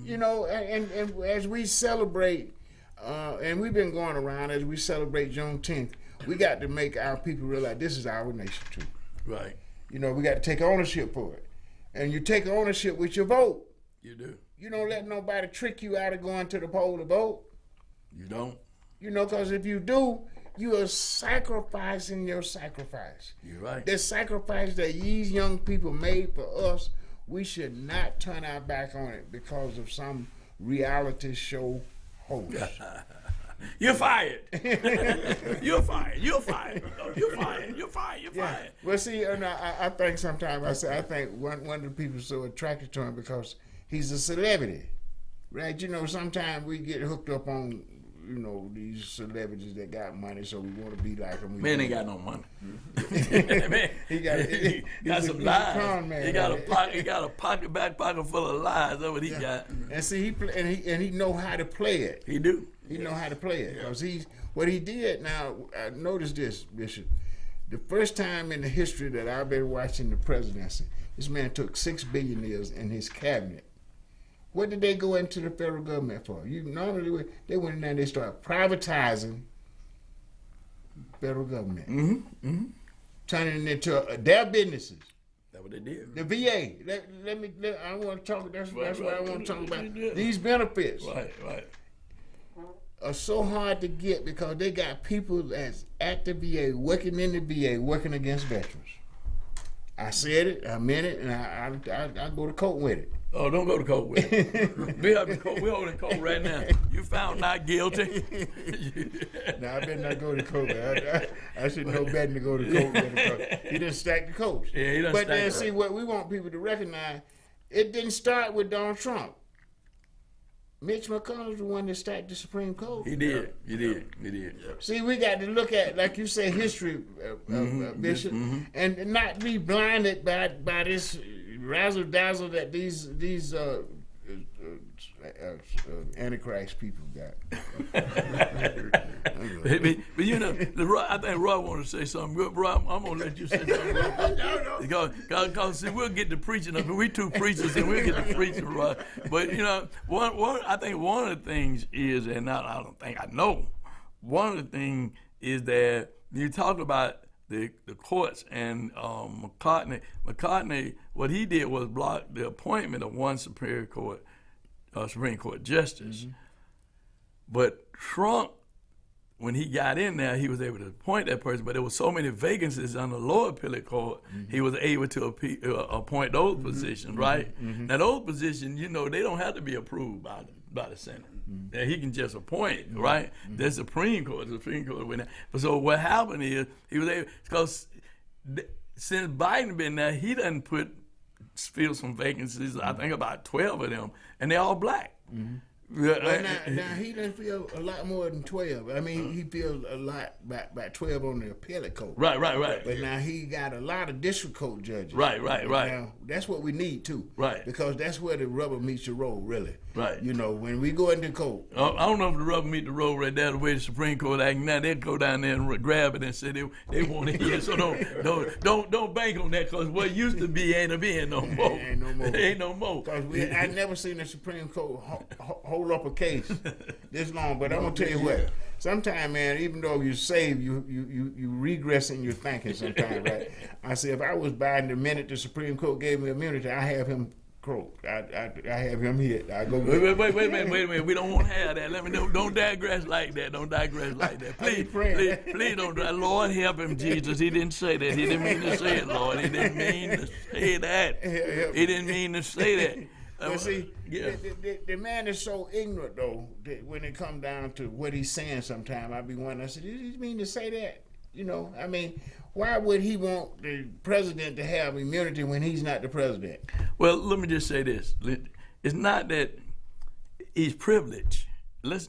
You know, and as we celebrate, and we've been going around as we celebrate Juneteenth, we got to make our people realize this is our nation too. Right. You know, we got to take ownership for it. And you take ownership with your vote. You do. You don't let nobody trick you out of going to the poll to vote. You don't. You know, because if you do, you are sacrificing your sacrifice. You're right. The sacrifice that these young people made for us, we should not turn our back on it because of some reality show host. You're fired. You're fired. You're fired. You're fired. You're fired. You're Yeah. fired. Well, see, I think sometimes I think one of the people so attracted to him because he's a celebrity, right? You know, sometimes we get hooked up on, you know, these celebrities that got money, so we want to be like them. Man ain't got no money. Man, He got some he's lies. a con man. He got a back pocket full of lies. That's what he got. And see, he know how to play it. He do. He know how to play it because what he did. Now, notice this, Bishop. The first time in the history that I've been watching the presidency, this man took 6 billionaires in his cabinet. What did they go into the federal government for? Normally they went in there and they started privatizing federal government, turning it into their businesses. That's what they did. The VA. I want to talk. That's what I want to talk about. These benefits. Right. Are so hard to get because they got people that's at the VA, working in the VA, working against veterans. I said it, I meant it, and I go to court with it. Oh, don't go to court with it. We're holding court right now. You found not guilty. Now, I better not go to court. I should know better to go to court with him because he didn't stack the coach. Yeah, he done But stacked then, the see, what we want people to recognize, it didn't start with Donald Trump. Mitch McConnell was the one that stacked the Supreme Court. He did. See, we got to look at, like you say, history, Bishop, and not be blinded by this razzle dazzle that these Antichrist people got. but you know, I think Roy want to say something. Roy, I'm gonna let you say something. Because see, we'll get to preaching. I mean, we two preachers, and we'll get to preaching, Roy. But you know, I think one of the things is, and I don't think I know. One of the things is that you talked about the courts and McCartney. What he did was block the appointment of one Supreme Court justice. But Trump, when he got in there, he was able to appoint that person. But there were so many vacancies on the lower appellate court, he was able to appoint those positions, right? Now those positions, you know, they don't have to be approved by the Senate. That he can just appoint, right? The Supreme Court went there. But so what happened is he was able, because since Biden been there, he done fill some vacancies. I think about 12 of them, and they're all black. Well, now he doesn't feel a lot more than 12. I mean, he feels a lot about 12 on the appellate court. Right. But now he got a lot of district court judges. Right. Now, that's what we need too. Right. Because that's where the rubber meets the road, really. Right. You know, when we go into court. I don't know if the rubber meet the road right there, the way the Supreme Court acting now. They'll go down there and grab it and say they want it here. So don't bank on that, because what used to be ain't no more. Ain't no more. Ain't no more. Because I never seen the Supreme Court hold up a case this long. But I'm gonna tell you what. Sometimes, man, even though you save, you regress in your thinking sometimes, right? I say, if I was Biden, the minute the Supreme Court gave me immunity, I have him croaked. I have him hit. I go. Wait a minute. We don't want to have that. Let me know. Don't digress like that. Please don't. Lord help him, Jesus. He didn't say that. He didn't mean to say it, Lord. He didn't mean to say that. He didn't mean to say that. But see, the man is so ignorant, though, that when it comes down to what he's saying sometimes, I be wondering, I said, did he mean to say that? You know, I mean, why would he want the president to have immunity when he's not the president? Well, let me just say this. It's not that he's privileged.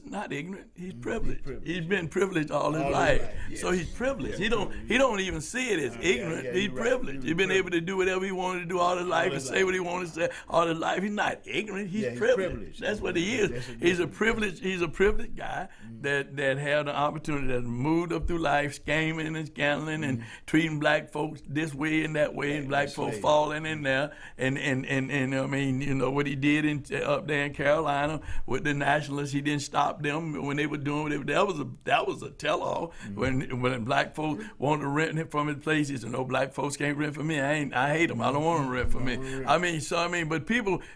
not ignorant. He's privileged. He's been privileged all his life. Yes. So he's privileged. He don't even see it as ignorant. He's privileged. He's been able to do whatever he wanted to do all his life and say what he wanted to say all his life. He's not ignorant. He's privileged. That's what he is. He's a privileged guy that had an opportunity, that moved up through life scheming and scamming and treating black folks this way and that way, and black folks falling in there. And I mean, you know what he did up there in Carolina with the nationalists. He didn't stop them when they were doing whatever. That was a tell-all. When black folks wanted to rent from his place, he said, "No, black folks can't rent for me. I hate them. I don't want them to rent for me." But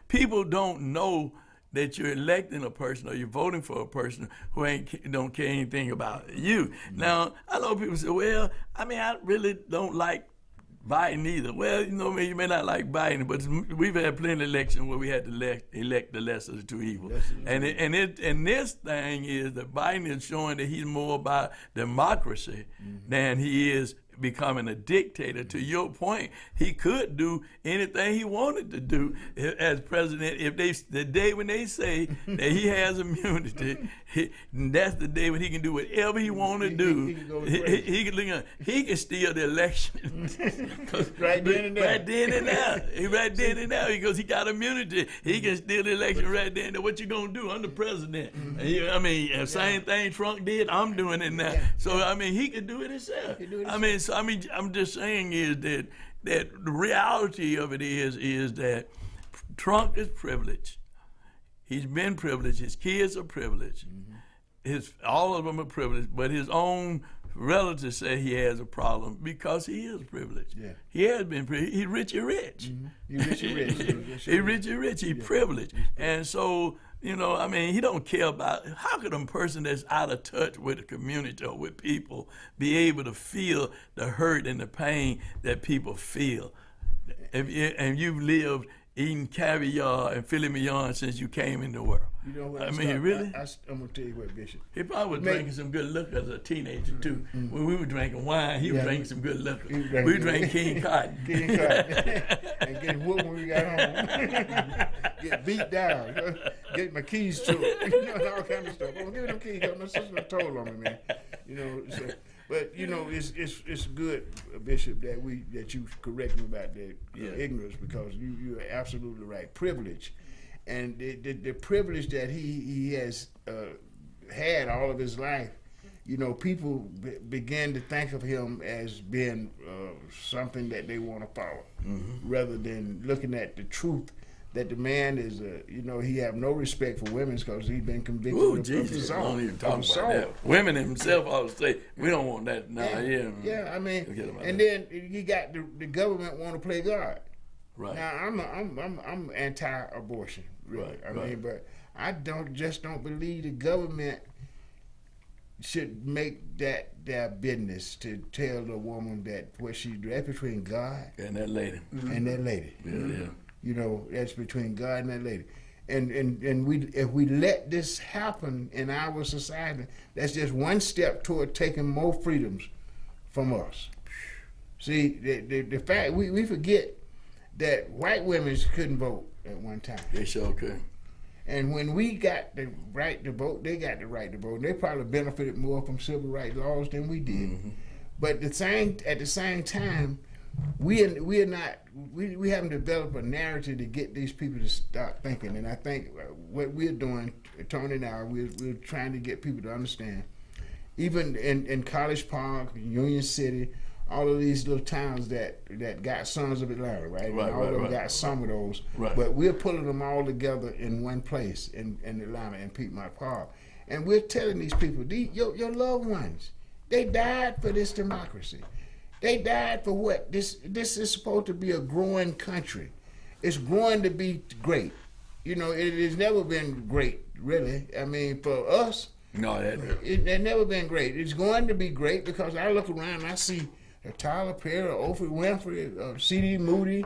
people don't know that you're electing a person or you're voting for a person who don't care anything about you. Now, I know people say, "Well, I mean, I really don't like Biden either." Well, you may not like Biden, but we've had plenty of elections where we had to elect the lesser of the two evils. And this thing is that Biden is showing that he's more about democracy than he is becoming a dictator. To your point, he could do anything he wanted to do as president. If the day when they say that he has immunity, that's the day when he can do whatever he want to do. He can steal the election. Right then and there. Right then and there, because he got immunity. He can steal the election right then and there. What you gonna do? I'm the president. I mean, same thing Trump did, I'm doing it now. So I mean, he can do it himself. I'm just saying is that the reality of it is that Trump is privileged. He's been privileged. His kids are privileged. All of them are privileged. But his own relatives say he has a problem because he is privileged. Yeah. He has been privileged. He's rich and rich. He's rich and rich. He's rich and rich. He's privileged. And so, I mean, he don't care about, how could a person that's out of touch with the community or with people be able to feel the hurt and the pain that people feel? And you've lived eating caviar and filet mignon since you came in the world. You know what? I mean, really? I'm going to tell you what, Bishop. He probably was drinking some good liquor as a teenager, too. When we were drinking wine, he was drinking some good liquor. We drank King Cotton. King Cotton. And get whooped when we got home. Get beat down. Get my keys to it. All kind of stuff. Oh, give me them keys. My sister told on me, man. But it's good, Bishop, that you correct me about that ignorance, because you're absolutely right. Privilege, and the privilege that he has had all of his life. People began to think of him as being something that they want to follow, rather than looking at the truth. That the man is, he have no respect for women because he's been convicted of Jesus, assault. Don't even talk about that. Women himself always say, we don't want that. I mean, and then you got the government want to play God. Right. Now I'm anti-abortion, really. I mean, but I don't believe the government should make that their business to tell the woman that what she do. That's between God and that lady. And that lady. Yeah. That's between God and that lady. And if we let this happen in our society, that's just one step toward taking more freedoms from us. See, the fact, we forget that white women couldn't vote at one time. They sure could. And when we got the right to vote, they got the right to vote. They probably benefited more from civil rights laws than we did. But at the same time, we haven't developed a narrative to get these people to start thinking. And I think what we're doing, Tony and I, we're trying to get people to understand. Even in College Park, Union City, all of these little towns that got Sons of Atlanta, right? And all of them got some of those. Right. But we're pulling them all together in one place in Atlanta, in Piedmont Park. And we're telling these people, your loved ones, they died for this democracy. They died for what? This is supposed to be a growing country. It's growing to be great. It has never been great, really. I mean, for us, no, it has never been great. It's going to be great because I look around and I see Tyler Perry, Oprah Winfrey, C.D. Moody,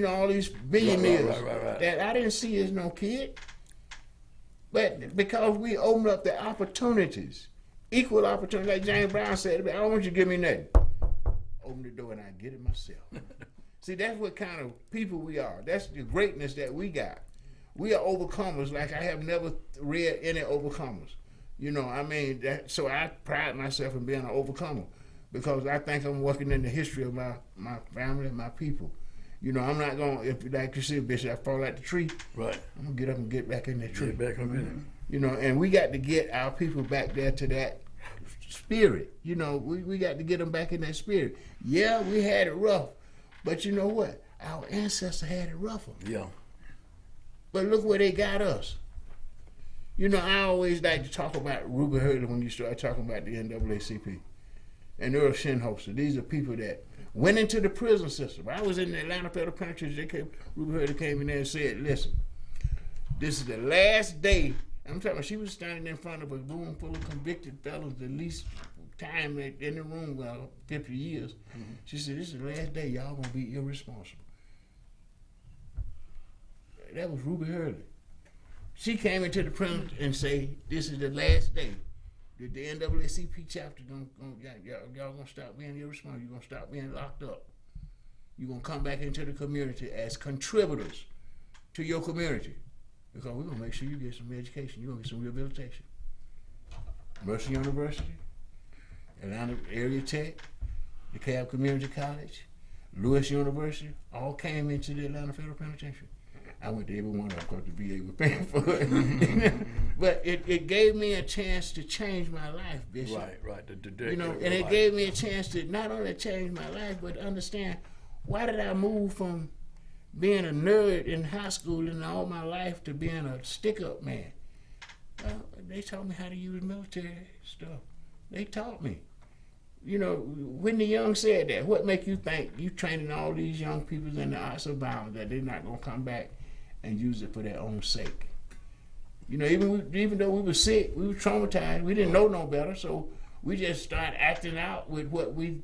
all these billionaires that I didn't see as no kid. But because we opened up the opportunities, equal opportunity, like James Brown said, I don't want you to give me nothing. Open the door and I get it myself. See, that's what kind of people we are. That's the greatness that we got. We are overcomers like I have never read any overcomers. You know, I mean, so I pride myself in being an overcomer because I think I'm working in the history of my family and my people. You know, I'm not going to, if like you said, Bishop, I fall out the tree. Right. I'm going to get up and get back in that tree. Get back up in it. You know, and we got to get our people back there to that spirit. You know, we got to get them back in that spirit. Yeah, we had it rough, but you know what? Our ancestors had it rougher. Yeah. But look where they got us. You know, I always like to talk about Ruby Hurley when you start talking about the NAACP and Earl Shinholster. These are people that went into the prison system. I was in the Atlanta Federal Penitentiary. Ruby Hurley came in there and said, listen, this is the last day. I'm talking about she was standing in front of a room full of convicted felons, the least time in the room, well, 50 years. Mm-hmm. She said, this is the last day y'all gonna be irresponsible. That was Ruby Hurley. She came into the prison and say, this is the last day that the NAACP chapter y'all gonna stop being irresponsible. You're gonna stop being locked up. You're gonna come back into the community as contributors to your community. Because we're gonna make sure you get some education, you're gonna get some rehabilitation. Mercer University, Atlanta Area Tech, DeKalb Community College, Lewis University, all came into the Atlanta Federal Penitentiary. I went to every one of them because the VA was paying for it. But it gave me a chance to change my life, Bishop. Right. You know, and it gave me a chance to not only change my life, but understand why did I move from being a nerd in high school and all my life to being a stick-up man. Well, they taught me how to use military stuff. They taught me. You know, Whitney Young said that. What make you think you training all these young people in the arts of violence that they're not gonna come back and use it for their own sake? You know, even though we were sick, we were traumatized, we didn't know no better, so we just started acting out with what we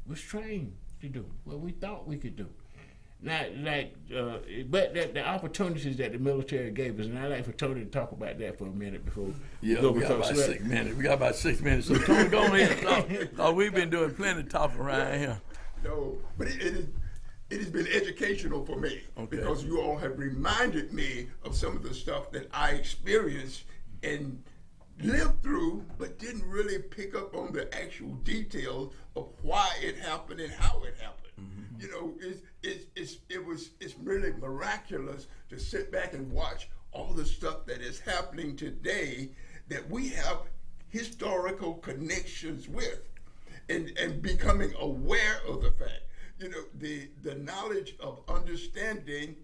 was trained to do, what we thought we could do. Not like, but the opportunities that the military gave us, and I'd like for Tony to talk about that for a minute before we got about 6 minutes. We got about 6 minutes, so Tony, go ahead and talk. We've been doing plenty of talking around here. No, but it has been educational for me because you all have reminded me of some of the stuff that I experienced and lived through, but didn't really pick up on the actual details of why it happened and how it happened. Mm-hmm. You know, it's really miraculous to sit back and watch all the stuff that is happening today that we have historical connections with, and becoming aware of the fact. You know, the knowledge of understanding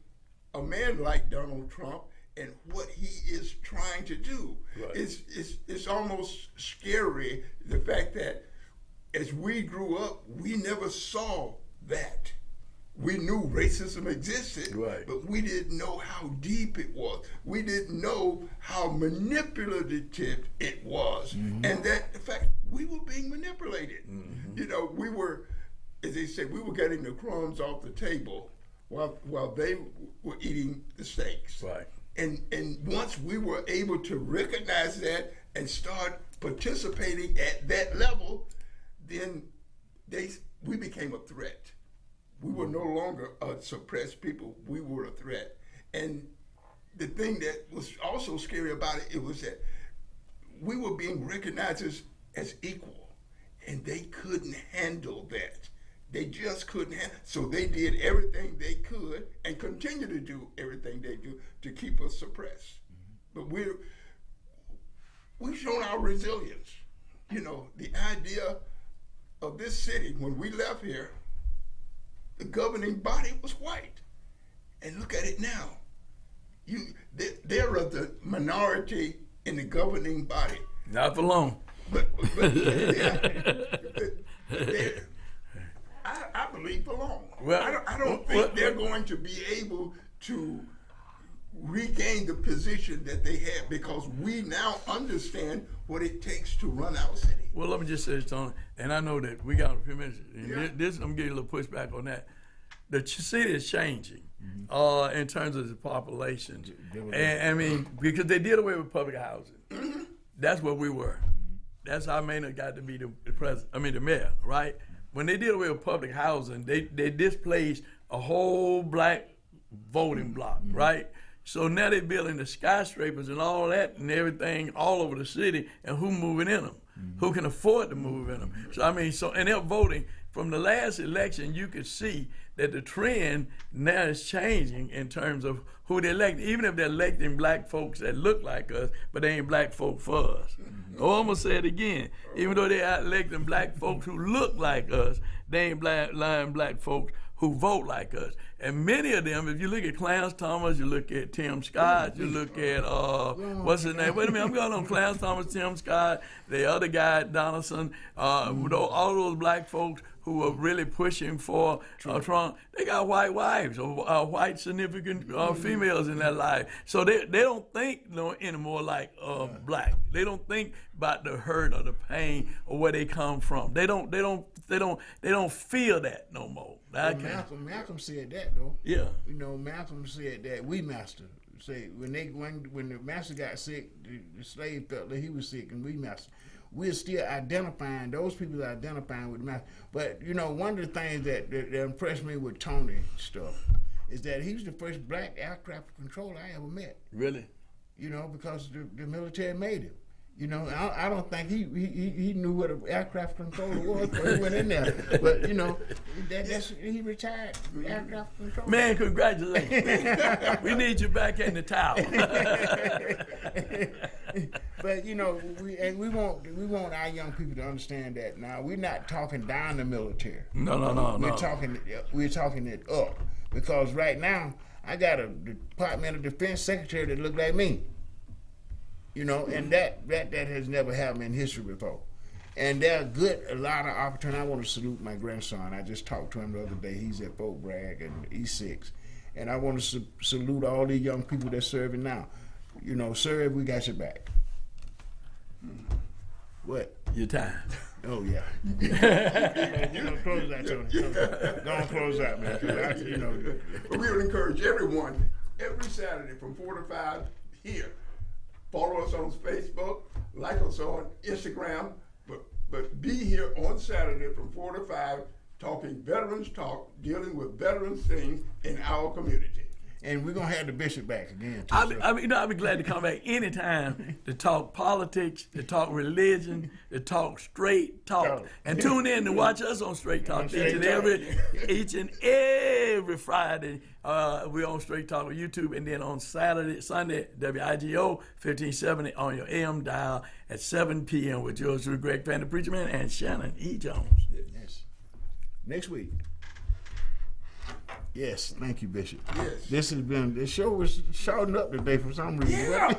a man like Donald Trump and what he is trying to do. Right. It's almost scary, the fact that as we grew up, we never saw that. We knew racism existed, right, but we didn't know how deep it was. We didn't know how manipulative it was. Mm-hmm. And that, in fact, we were being manipulated. Mm-hmm. You know, we were, as they said, we were getting the crumbs off the table while they were eating the steaks. Right. And once we were able to recognize that and start participating at that level, then we became a threat. We were no longer a suppressed people. We were a threat. And the thing that was also scary about it was that we were being recognized as equal, and they couldn't handle that. They just couldn't handle. So they did everything they could and continue to do everything they do to keep us suppressed. Mm-hmm. But we've shown our resilience. You know, the idea of this city, when we left here, the governing body was white. And look at it now. They're the minority in the governing body. Not for long. But I believe for long. Well, I don't think they're going to be able to regain the position that they had, because we now understand what it takes to run our city. Well, let me just say this, Tony, and I know that we got a few minutes. And this, I'm getting a little pushback on that. The city is changing in terms of the population. And I mean, because they did away with public housing. Mm-hmm. That's what we were. That's how Maynard got to be the mayor, right? When they did away with public housing, they displaced a whole black voting block, right? So now they're building the skyscrapers and all that and everything all over the city, and who moving in them? Who can afford to move in them? So I mean, and they're voting. From the last election, you could see that the trend now is changing in terms of who they elect. Even if they're electing black folks that look like us, but they ain't black folk for us. Oh, I'm gonna say it again. Even though they are electing black folks who look like us, they ain't black folks who vote like us. And many of them, if you look at Clarence Thomas, you look at Tim Scott, you look at, what's his name? Wait a minute, I'm going on Clarence Thomas, Tim Scott, the other guy, Donaldson, all those black folks who are really pushing for Trump, they got white wives or white significant females in their life. So they don't think anymore like black. They don't think about the hurt or the pain or where they come from. They don't feel that no more. Well, Malcolm said that though. Yeah. You know, Malcolm said that we master. Say when the master got sick, the slave felt that he was sick, and we master. We're still identifying, those people are identifying with the master. But you know, one of the things that impressed me with Tony stuff is that he was the first black aircraft controller I ever met. Really? You know, because the military made him. You know, I don't think he knew what an aircraft controller was before he went in there. But you know, he retired aircraft controller. Man, congratulations! We need you back in the tower. But you know, we want our young people to understand that now we're not talking down the military. No. We're talking it up, because right now I got a Department of Defense secretary that look like me. You know, and that has never happened in history before. And there are a lot of opportunities. I want to salute my grandson. I just talked to him the other day. He's at Fort Bragg and E6. And I want to salute all the young people that's serving now. You know, serve, we got your back. What? Your time. Oh, yeah. You know, close that, Tony. Go on, close that, man. You know. We would encourage everyone every Saturday from 4 to 5 here. Follow us on Facebook, like us on Instagram, but be here on Saturday from 4 to 5 talking Veterans Talk, dealing with veterans things in our community. And we're going to have the bishop back again, too. I'll be glad to come back anytime to talk politics, to talk religion, to talk straight talk. And tune in to watch us on Straight Talk each and every Friday. We're on Straight Talk on YouTube, and then on Sunday, WIGO 1570 on your AM dial at 7 p.m. with yours truly, Greg Fan, the Preacher Man, and Shannon E. Jones. Yes. Next week. Yes, thank you, Bishop. Yes. This show was shortened up today for some reason. Yeah.